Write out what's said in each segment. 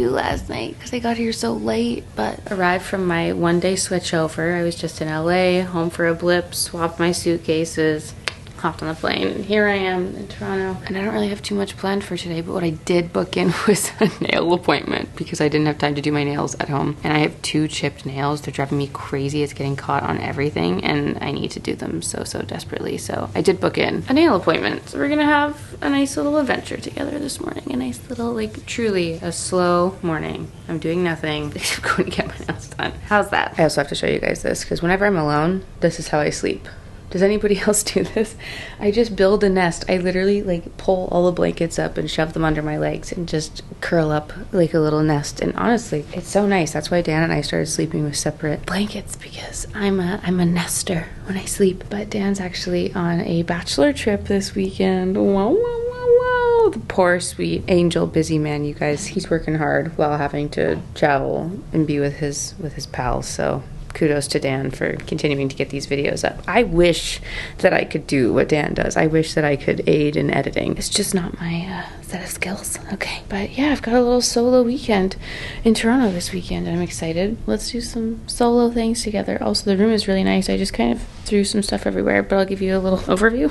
do last night because I got here so late, but arrived from my one-day switch over. I was just in LA, home for a blip, swapped my suitcases, hopped on the plane, and here I am in Toronto. And I don't really have too much planned for today, but what I did book in was a nail appointment because I didn't have time to do my nails at home. And I have 2 chipped nails. They're driving me crazy. It's getting caught on everything, and I need to do them so desperately. So I did book in a nail appointment. So we're gonna have a nice little adventure together this morning. A nice little, like, truly a slow morning. I'm doing nothing except going to get my nails done. How's that? I also have to show you guys this because whenever I'm alone, this is how I sleep. Does anybody else do this? I just build a nest. I literally like pull all the blankets up and shove them under my legs and just curl up like a little nest. And honestly, it's so nice. That's why Dan and I started sleeping with separate blankets, because I'm a nester when I sleep. But Dan's actually on a bachelor trip this weekend. Wow, wow, wow, wow. The poor sweet angel busy man, you guys. He's working hard while having to travel and be with his pals. So kudos to Dan for continuing to get these videos up. I wish that I could do what Dan does. I wish that I could aid in editing. It's just not my set of skills. Okay, but yeah, I've got a little solo weekend in Toronto this weekend, and I'm excited. Let's do some solo things together. Also, the room is really nice. I just kind of threw some stuff everywhere, but I'll give you a little overview.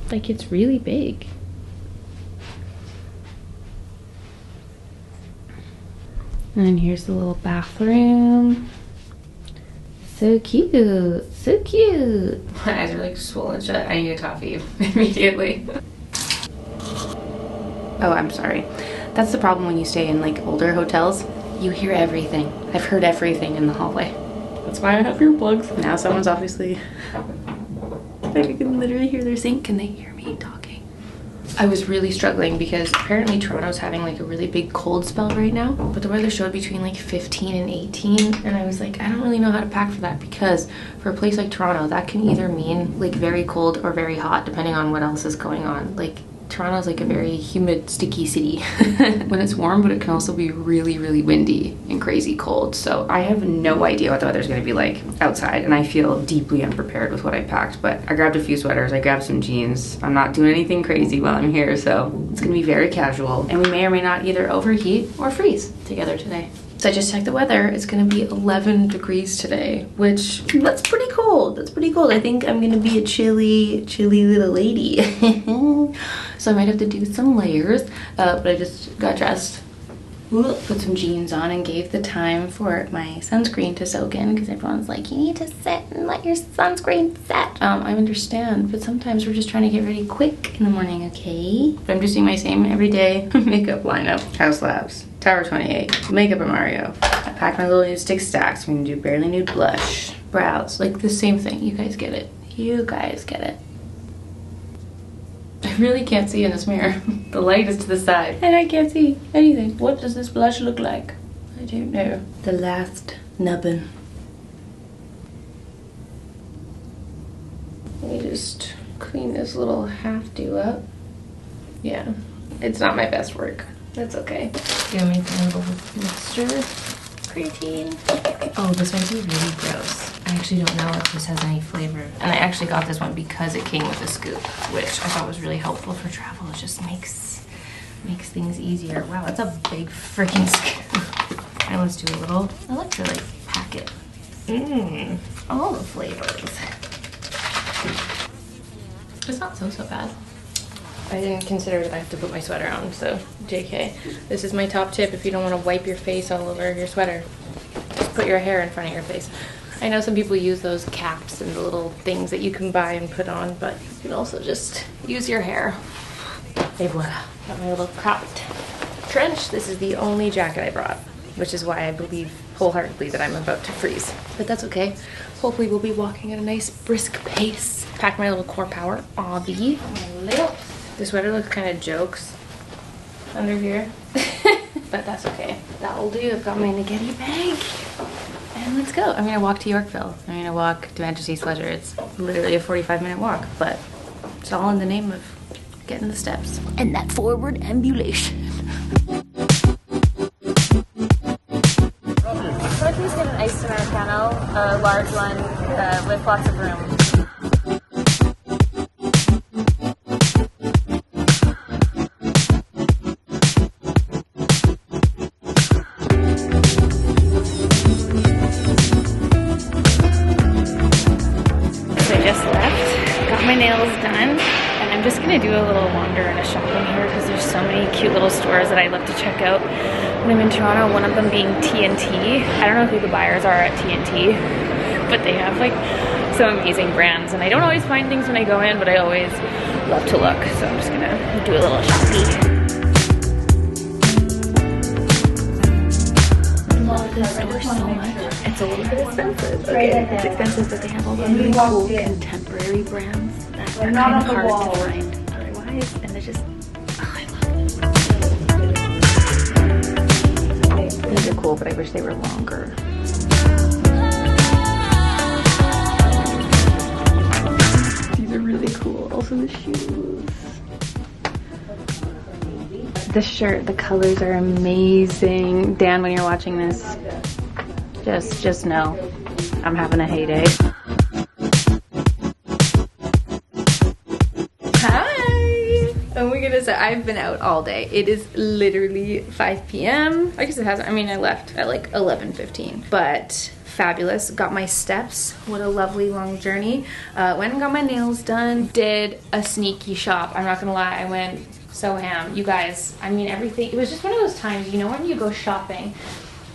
Like, it's really big. And then here's the little bathroom. So cute, so cute. My eyes are like swollen shut. I need a coffee immediately. Oh, I'm sorry. That's the problem when you stay in like older hotels. You hear everything. I've heard everything in the hallway. That's why I have earplugs. Now someone's obviously, like, I can literally hear their sink. Can they hear me talking? I was really struggling because apparently Toronto's having like a really big cold spell right now, but the weather showed between like 15 and 18, and I was like, I don't really know how to pack for that, because for a place like Toronto, that can either mean like very cold or very hot depending on what else is going on. Like, Toronto's like a very humid, sticky city when it's warm, but it can also be really, really windy and crazy cold. So I have no idea what the weather's gonna be like outside, and I feel deeply unprepared with what I packed. But I grabbed a few sweaters, I grabbed some jeans. I'm not doing anything crazy while I'm here, so it's gonna be very casual. And we may or may not either overheat or freeze together today. So I just checked the weather. It's gonna be 11 degrees today, which, that's pretty cold. That's pretty cold. I think I'm gonna be a chilly, chilly little lady. So I might have to do some layers, but I just got dressed, put some jeans on, and gave the time for my sunscreen to soak in, because everyone's like, you need to sit and let your sunscreen set. I understand, but sometimes we're just trying to get ready quick in the morning, okay? But I'm just doing my same everyday makeup lineup. House Labs, Tower 28, Makeup by Mario. I packed my little nude stick stacks. I'm gonna do Barely Nude blush, brows, like the same thing. You guys get it. You guys get it. I really can't see in this mirror. The light is to the side and I can't see anything. What does this blush look like? I don't know. The last nubbin. Let me just clean this little half do up. Yeah, it's not my best work. That's okay. Gonna make a little mixture. Creatine. Oh, this might be really gross. I actually don't know if this has any flavor. And I actually got this one because it came with a scoop, which I thought was really helpful for travel. It just makes things easier. Wow, that's a big freaking scoop. And let's do a little electrolyte packet. All the flavors. It's not so bad. I didn't consider that I have to put my sweater on, so JK. This is my top tip if you don't want to wipe your face all over your sweater. Just put your hair in front of your face. I know some people use those caps and the little things that you can buy and put on, but you can also just use your hair. Et voila. Got my little cropped trench. This is the only jacket I brought, which is why I believe wholeheartedly that I'm about to freeze. But that's okay. Hopefully we'll be walking at a nice brisk pace. Pack my little core power obby. This sweater looks kind of jokes under here, but that's okay. That'll do. I've got my Naghetti bag, and let's go. I'm gonna walk to Yorkville. I'm gonna walk to Majesty's Pleasure. It's literally a 45-minute walk, but it's all in the name of getting the steps and that forward ambulation. Could I please get an iced Americano, a large one with lots of room? got my nails done, and I'm just gonna do a little wander and a shop in here because there's so many cute little stores that I love to check out when I'm in Toronto, one of them being TNT. I don't know who the buyers are at TNT, but they have like some amazing brands, and I don't always find things when I go in, but I always love to look, so I'm just gonna do a little shopping. It's a little bit expensive. Okay, it's expensive, but they have all those really cool contemporary brands that are kind of hard to find otherwise, and they're just, oh, I love them. These are cool, but I wish they were longer. These are really cool. Also the shoes. The shirt, the colors are amazing. Dan, when you're watching this, just know I'm having a heyday. Hi! Oh my goodness, I've been out all day. It is literally 5 p.m. I guess it hasn't. I mean, I left at like 11:15, but fabulous. Got my steps. What a lovely long journey. Went and got my nails done. Did a sneaky shop. I'm not gonna lie, I went so ham. You guys, I mean, everything. It was just one of those times, you know, when you go shopping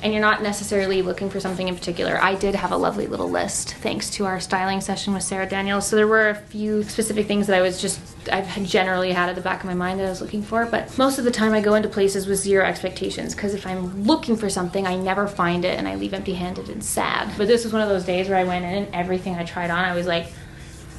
and you're not necessarily looking for something in particular. I did have a lovely little list thanks to our styling session with Sarah Daniels. So there were a few specific things that I've generally had at the back of my mind that I was looking for, but most of the time I go into places with zero expectations, because if I'm looking for something, I never find it and I leave empty-handed and sad. But this was one of those days where I went in and everything I tried on, I was like,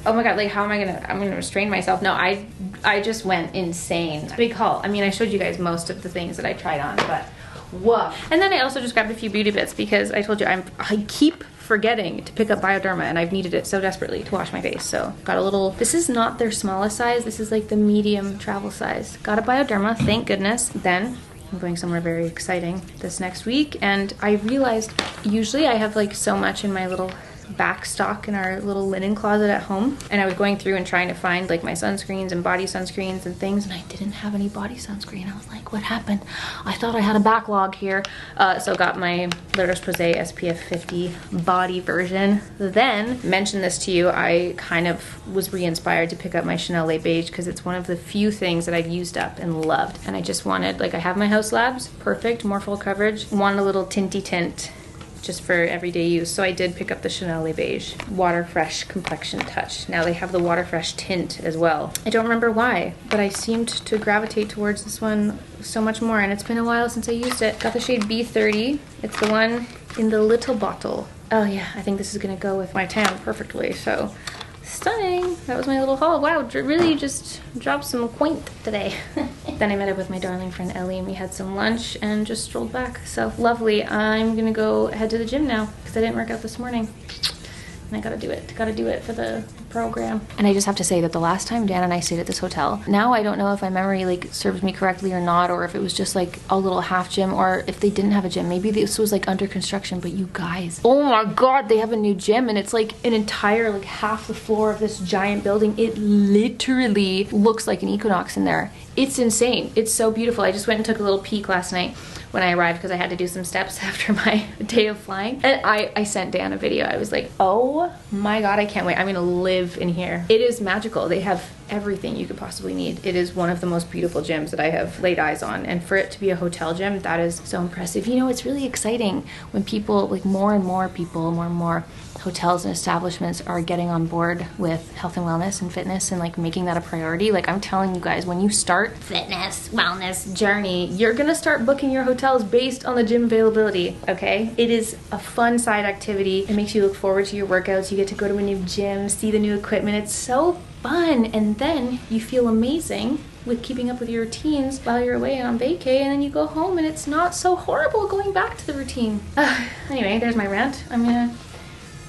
oh my god, like how am I'm gonna restrain myself. No, I just went insane. Big haul. I mean, I showed you guys most of the things that I tried on, but whoa. And then I also just grabbed a few beauty bits because I told you I keep forgetting to pick up Bioderma, and I've needed it so desperately to wash my face. So got a little, this is not their smallest size, this is like the medium travel size. Got a Bioderma, thank goodness. Then I'm going somewhere very exciting this next week, and I realized usually I have like so much in my little back stock in our little linen closet at home, and I was going through and trying to find like my sunscreens and body sunscreens and things, and I didn't have any body sunscreen. I was like, what happened? I thought I had a backlog here. So got my La Roche-Posay SPF 50 body version. Then mentioned this to you, I kind of was re-inspired to pick up my Chanel Les Beige because it's one of the few things that I've used up and loved, and I just wanted, like, I have my House Labs, perfect, more full coverage, want a little tinty tint just for everyday use. So I did pick up the Chanel Les Beige Water Fresh Complexion Touch. Now they have the Water Fresh Tint as well. I don't remember why, but I seemed to gravitate towards this one so much more, and it's been a while since I used it. Got the shade B30. It's the one in the little bottle. Oh yeah, I think this is gonna go with my tan perfectly, so stunning. That was my little haul. Wow, really just dropped some quaint today. Then I met up with my darling friend Ellie, and we had some lunch and just strolled back. So lovely. I'm gonna go head to the gym now because I didn't work out this morning. And I gotta do it. Gotta do it for the program. And I just have to say that the last time Dan and I stayed at this hotel, now I don't know if my memory like serves me correctly or not, or if it was just like a little half gym, or if they didn't have a gym. Maybe this was like under construction, but you guys, oh my god, they have a new gym, and it's like an entire, like half the floor of this giant building. It literally looks like an Equinox in there. It's insane. It's so beautiful. I just went and took a little peek last night when I arrived because I had to do some steps after my day of flying. And I sent Dan a video. I was like, oh my god, I can't wait. I'm gonna live in here. It is magical. They have everything you could possibly need. It is one of the most beautiful gyms that I have laid eyes on, and for it to be a hotel gym, that is so impressive. You know, it's really exciting when people, like more and more people, more and more hotels and establishments are getting on board with health and wellness and fitness and like making that a priority. Like I'm telling you guys, when you start fitness, wellness journey, you're gonna start booking your hotels based on the gym availability, okay? It is a fun side activity. It makes you look forward to your workouts. You get to go to a new gym, see the new equipment. It's so fun, and then you feel amazing with keeping up with your routines while you're away on vacay, and then you go home and it's not so horrible going back to the routine. Anyway, there's my rant. I'm gonna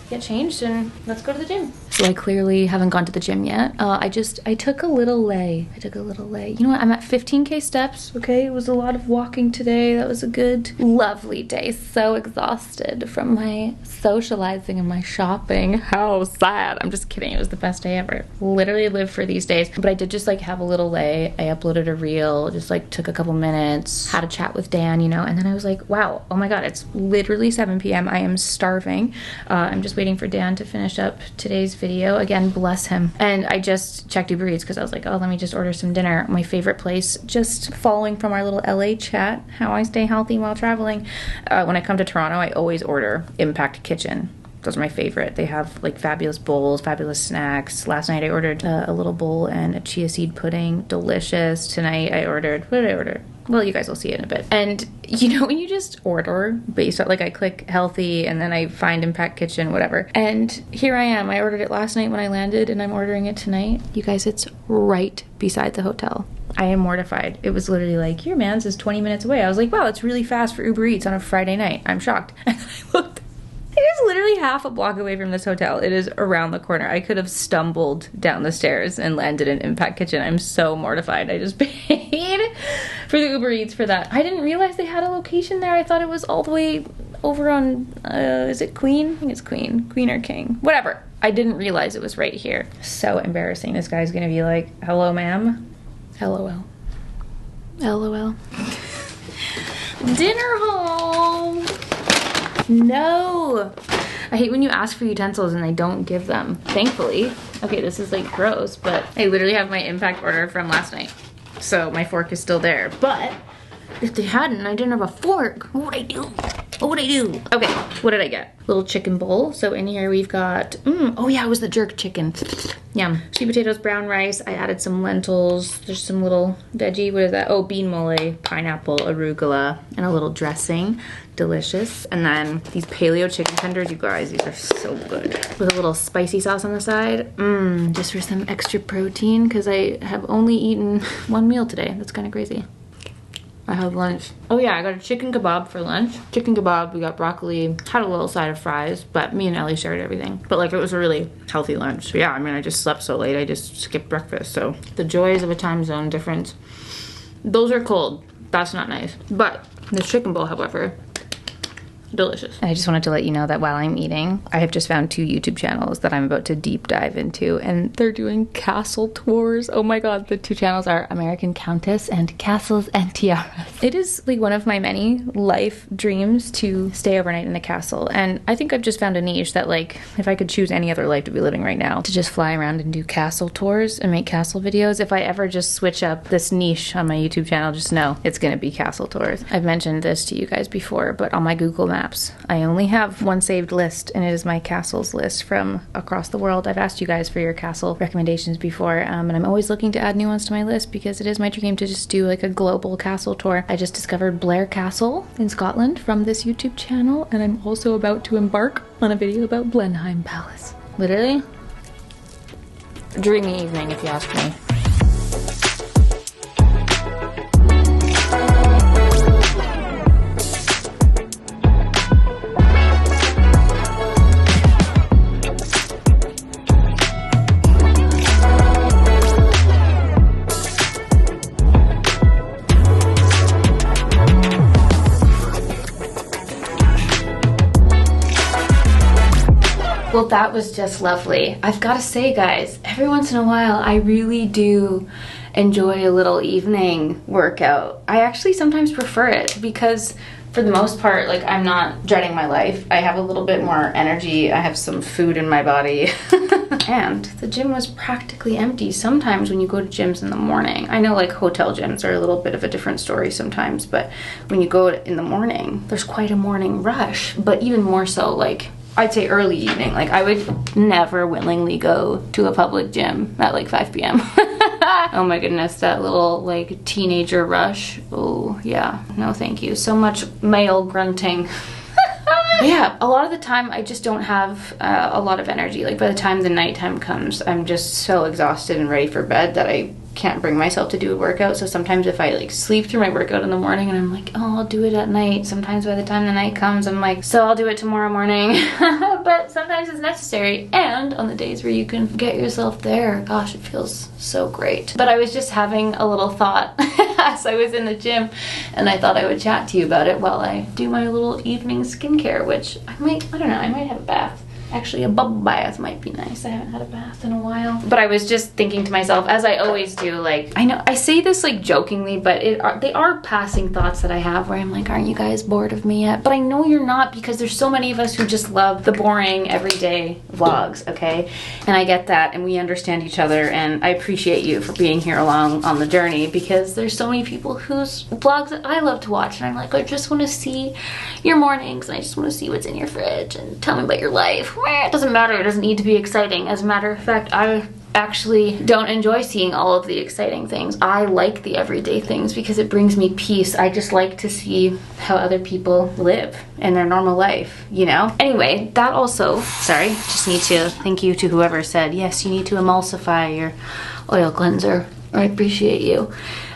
get changed and let's go to the gym. So I clearly haven't gone to the gym yet. I took a little lay. You know what? I'm at 15K steps, okay? It was a lot of walking today. That was a good, lovely day. So exhausted from my socializing and my shopping. How sad. I'm just kidding. It was the best day ever. Literally live for these days. But I did just like have a little lay. I uploaded a reel, just like took a couple minutes, had a chat with Dan, you know, and then I was like, wow, oh my God, it's literally 7 p.m. I am starving. I'm just waiting waiting for Dan to finish up today's video. Again, bless him. And I just checked Uber Eats because I was like, oh, let me just order some dinner. My favorite place, just following from our little LA chat, how I stay healthy while traveling. When I come to Toronto, I always order Impact Kitchen. Those are my favorite. They have like fabulous bowls, fabulous snacks. Last night I ordered a little bowl and a chia seed pudding. Delicious. Tonight I ordered, what did I order? Well, you guys will see it in a bit. And you know when you just order based on, like I click healthy and then I find Impact Kitchen, whatever. And here I am. I ordered it last night when I landed and I'm ordering it tonight. You guys, it's right beside the hotel. I am mortified. It was literally like, your man's is 20 minutes away. I was like, wow, it's really fast for Uber Eats on a Friday night. I'm shocked. And I looked. It is literally half a block away from this hotel. It is around the corner. I could have stumbled down the stairs and landed in Impact Kitchen. I'm so mortified. I just paid for the Uber Eats for that. I didn't realize they had a location there. I thought it was all the way over on, is it Queen? I think it's Queen. Queen or King. Whatever. I didn't realize it was right here. So embarrassing. This guy's gonna be like, hello, ma'am. LOL. LOL. Dinner haul. No! I hate when you ask for utensils and they don't give them. Thankfully. Okay, this is like gross, but I literally have my Impact order from last night. So my fork is still there. But if they hadn't, I didn't have a fork. What would I do? What would I do? Okay, what did I get? Little chicken bowl. So in here we've got, oh yeah, it was the jerk chicken. Yum. Sweet potatoes, brown rice. I added some lentils. There's some little veggie, what is that? Oh, bean mole, pineapple, arugula, and a little dressing. Delicious. And then these paleo chicken tenders, you guys, these are so good. With a little spicy sauce on the side. Just for some extra protein, because I have only eaten one meal today. That's kind of crazy. I have lunch. Oh yeah, I got a chicken kebab for lunch. Chicken kebab, we got broccoli, had a little side of fries, but me and Ellie shared everything. But like, it was a really healthy lunch. So yeah, I mean, I just slept so late, I just skipped breakfast. So the joys of a time zone difference. Those are cold. That's not nice. But this chicken bowl, however, delicious. I just wanted to let you know that while I'm eating, I have just found 2 YouTube channels that I'm about to deep dive into, and they're doing castle tours. Oh my god, the 2 channels are American Countess and Castles and Tiaras. It is like one of my many life dreams to stay overnight in a castle, and I think I've just found a niche that, like, if I could choose any other life to be living right now, to just fly around and do castle tours and make castle videos. If I ever just switch up this niche on my YouTube channel, just know it's gonna be castle tours. I've mentioned this to you guys before, but on my Google Maps, I only have one saved list, and it is my castles list from across the world. I've asked you guys for your castle recommendations before, and I'm always looking to add new ones to my list because it is my dream to just do like a global castle tour. I just discovered Blair Castle in Scotland from this YouTube channel, and I'm also about to embark on a video about Blenheim Palace. Literally, dreamy evening if you ask me. Well, that was just lovely. I've got to say, guys, every once in a while, I really do enjoy a little evening workout. I actually sometimes prefer it because for the most part, like, I'm not dreading my life. I have a little bit more energy. I have some food in my body. And the gym was practically empty sometimes when you go to gyms in the morning. I know like hotel gyms are a little bit of a different story sometimes, but when you go in the morning, there's quite a morning rush. But even more so, like, I'd say early evening. Like, I would never willingly go to a public gym at like 5 p.m. Oh my goodness, that little like teenager rush. Oh yeah, no thank you. So much male grunting. Yeah, a lot of the time I just don't have a lot of energy. Like, by the time the nighttime comes, I'm just so exhausted and ready for bed that I can't bring myself to do a workout. So sometimes if I like sleep through my workout in the morning and I'm like, oh, I'll do it at night. Sometimes by the time the night comes, I'm like, so I'll do it tomorrow morning. But sometimes it's necessary. And on the days where you can get yourself there, gosh, it feels so great. But I was just having a little thought as I was in the gym, and I thought I would chat to you about it while I do my little evening skincare, which I don't know, I might have a bath. Actually, a bubble bath might be nice. I haven't had a bath in a while. But I was just thinking to myself, as I always do, like, I know I say this like jokingly, but they are passing thoughts that I have where I'm like, aren't you guys bored of me yet? But I know you're not, because there's so many of us who just love the boring everyday vlogs, okay? And I get that, and we understand each other, and I appreciate you for being here along on the journey, because there's so many people whose vlogs that I love to watch, and I'm like, I just want to see your mornings, and I just want to see what's in your fridge, and tell me about your life. It doesn't matter, it doesn't need to be exciting. As a matter of fact, I actually don't enjoy seeing all of the exciting things. I like the everyday things because it brings me peace. I just like to see how other people live in their normal life, you know? Anyway, that also, sorry, just need to thank you to whoever said, yes, you need to emulsify your oil cleanser. I appreciate you.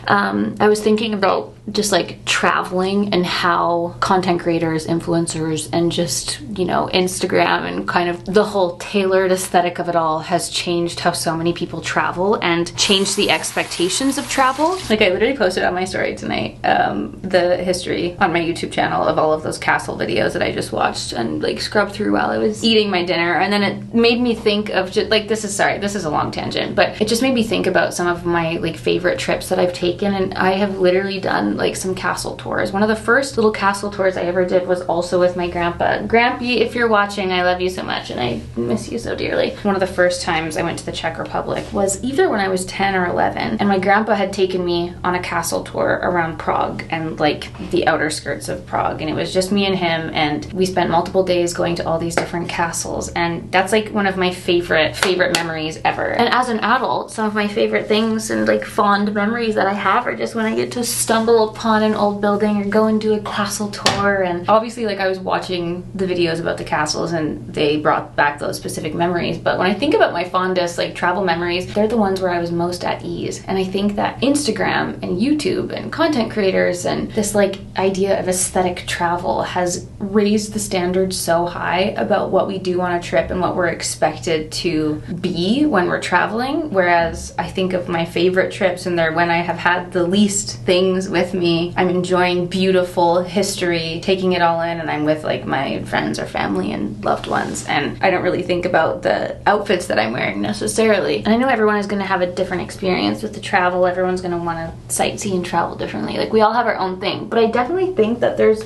I was thinking about just like traveling and how content creators, influencers, and just, you know, Instagram and kind of the whole tailored aesthetic of it all has changed how so many people travel and changed the expectations of travel. Like, I literally posted on my story tonight the history on my YouTube channel of all of those castle videos that I just watched and like scrubbed through while I was eating my dinner, and then it made me think of just like, this is a long tangent, but it just made me think about some of my like favorite trips that I've taken, and I have literally done like some castle tours. One of the first little castle tours I ever did was also with my grandpa. Grampy, if you're watching, I love you so much and I miss you so dearly. One of the first times I went to the Czech Republic was either when I was 10 or 11, and my grandpa had taken me on a castle tour around Prague and like the outer skirts of Prague, and it was just me and him, and we spent multiple days going to all these different castles, and that's like one of my favorite memories ever. And as an adult, some of my favorite things and like fond memories that I have are just when I get to stumble upon an old building or go and do a castle tour. And obviously, like, I was watching the videos about the castles and they brought back those specific memories, but when I think about my fondest like travel memories, they're the ones where I was most at ease. And I think that Instagram and YouTube and content creators and this like idea of aesthetic travel has raised the standards so high about what we do on a trip and what we're expected to be when we're traveling, whereas I think of my favorite trips and they're when I have had the least things with me. I'm enjoying beautiful history, taking it all in, and I'm with like my friends or family and loved ones, and I don't really think about the outfits that I'm wearing necessarily. And I know everyone is going to have a different experience with the travel. Everyone's going to want to sightsee and travel differently. Like, we all have our own thing, but I definitely think that there's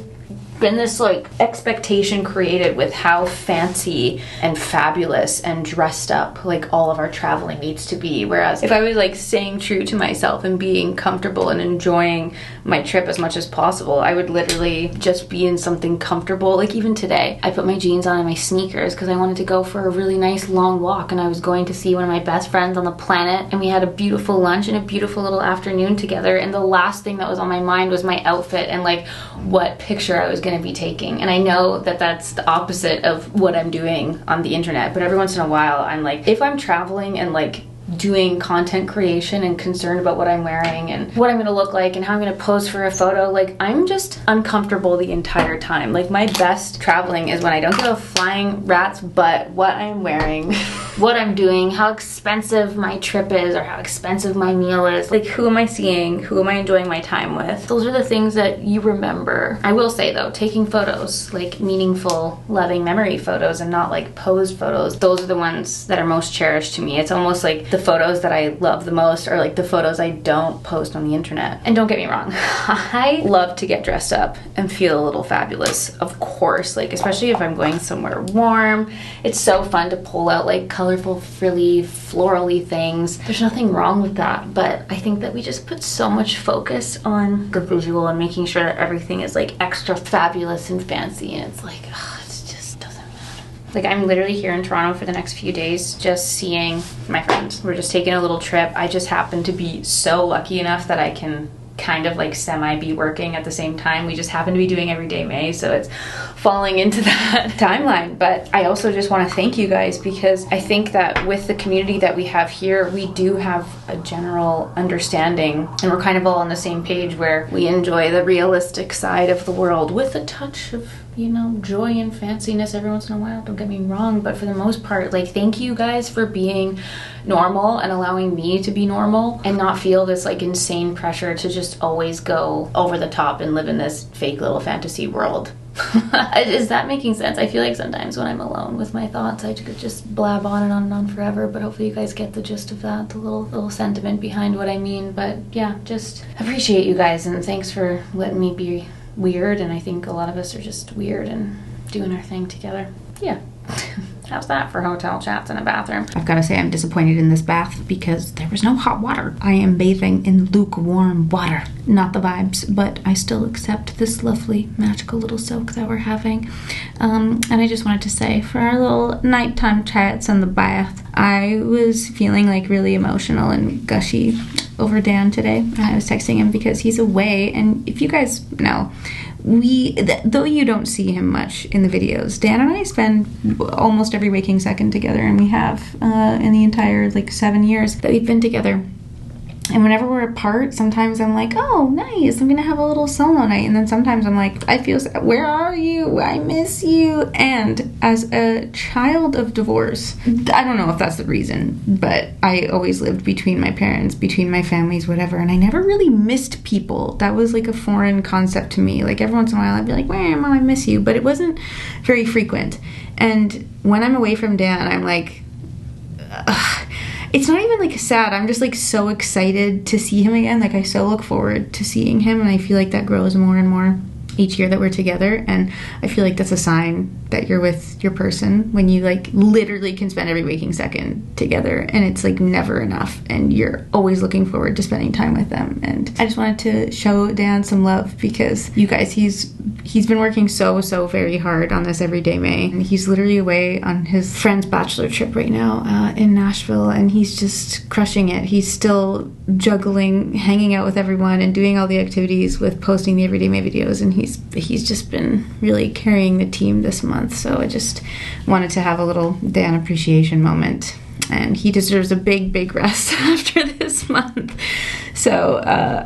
been this like expectation created with how fancy and fabulous and dressed up like all of our traveling needs to be, whereas if I was like staying true to myself and being comfortable and enjoying my trip as much as possible, I would literally just be in something comfortable. Like, even today I put my jeans on and my sneakers because I wanted to go for a really nice long walk, and I was going to see one of my best friends on the planet, and we had a beautiful lunch and a beautiful little afternoon together, and the last thing that was on my mind was my outfit and like what picture I was going to be taking. And I know that that's the opposite of what I'm doing on the internet, but every once in a while I'm like, if I'm traveling and like doing content creation and concerned about what I'm wearing and what I'm gonna look like and how I'm gonna pose for a photo, like, I'm just uncomfortable the entire time. Like, my best traveling is when I don't give a flying rat's butt what I'm wearing, what I'm doing, how expensive my trip is or how expensive my meal is. Like, who am I seeing? Who am I enjoying my time with? Those are the things that you remember. I will say though, taking photos, like meaningful, loving memory photos and not like posed photos, those are the ones that are most cherished to me. It's almost like the photos that I love the most are like the photos I don't post on the internet. And don't get me wrong, I love to get dressed up and feel a little fabulous, of course, like especially if I'm going somewhere warm. It's so fun to pull out like colorful, frilly, florally things. There's nothing wrong with that, but I think that we just put so much focus on the visual and making sure that everything is like extra fabulous and fancy, and it's like, ugh, like, I'm literally here in Toronto for the next few days just seeing my friends. We're just taking a little trip. I just happen to be so lucky enough that I can kind of like semi-be working at the same time. We just happen to be doing Everyday May, so it's falling into that timeline. But I also just want to thank you guys, because I think that with the community that we have here, we do have a general understanding and we're kind of all on the same page where we enjoy the realistic side of the world with a touch of, you know, joy and fanciness every once in a while, don't get me wrong, but for the most part, like, thank you guys for being normal and allowing me to be normal and not feel this like insane pressure to just always go over the top and live in this fake little fantasy world. Is that making sense? I feel like sometimes when I'm alone with my thoughts, I could just blab on and on forever, but hopefully you guys get the gist of that, the little sentiment behind what I mean. But yeah, just appreciate you guys, and thanks for letting me be weird, and I think a lot of us are just weird and doing our thing together. Yeah. How's that for hotel chats in a bathroom? I've got to say I'm disappointed in this bath because there was no hot water. I am bathing in lukewarm water. Not the vibes, but I still accept this lovely magical little soak that we're having. And I just wanted to say, for our little nighttime chats in the bath, I was feeling like really emotional and gushy over Dan today. I was texting him because he's away, and if you guys know, though you don't see him much in the videos, Dan and I spend almost every waking second together, and we have in the entire like 7 years that we've been together. And whenever we're apart, sometimes I'm like, oh, nice, I'm gonna have a little solo night. And then sometimes I'm like, I feel sad. Where are you? I miss you. And as a child of divorce, I don't know if that's the reason, but I always lived between my parents, between my families, whatever. And I never really missed people. That was like a foreign concept to me. Like every once in a while, I'd be like, where Mom, I miss you. But it wasn't very frequent. And when I'm away from Dan, I'm like, ugh. It's not even like sad. I'm just like so excited to see him again. Like I so look forward to seeing him, and I feel like that grows more and more each year that we're together. And I feel like that's a sign that you're with your person when you like literally can spend every waking second together, and it's like never enough, and you're always looking forward to spending time with them. And I just wanted to show Dan some love because you guys, he's been working so very hard on this Everyday May, and he's literally away on his friend's bachelor trip right now in Nashville, and he's just crushing it. He's still juggling hanging out with everyone and doing all the activities with posting the Everyday May videos, and he's just been really carrying the team this month. So I just wanted to have a little Dan appreciation moment, and he deserves a big rest after this month. So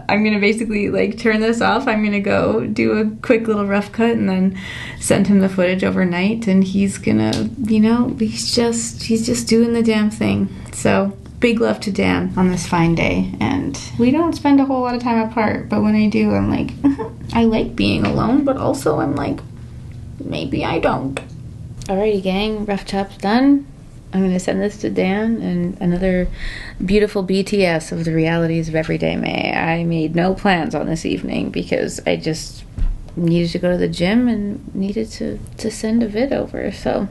I'm gonna basically like turn this off. I'm gonna go do a quick little rough cut and then send him the footage overnight, and he's gonna, you know, he's just doing the damn thing. So big love to Dan on this fine day. And we don't spend a whole lot of time apart, but when I do, I'm like, I like being alone, but also I'm like, maybe I don't. Alrighty gang, rough chop's done. I'm going to send this to Dan, and another beautiful BTS of the realities of Everyday May. I made no plans on this evening because I just needed to go to the gym and needed to send a vid over. So,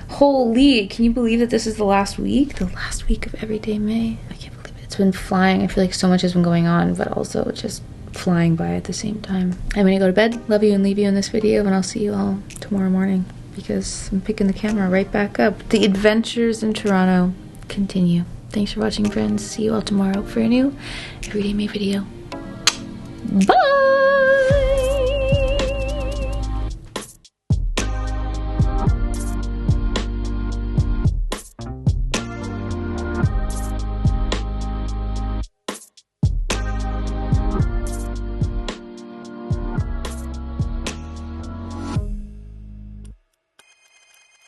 holy, can you believe that this is the last week? The last week of Everyday May? I can't believe it. It's been flying. I feel like so much has been going on, but also just flying by at the same time. I'm going to go to bed. Love you and leave you in this video, and I'll see you all tomorrow morning, because I'm picking the camera right back up. The adventures in Toronto continue. Thanks for watching, friends. See you all tomorrow for a new Everyday May video. Bye!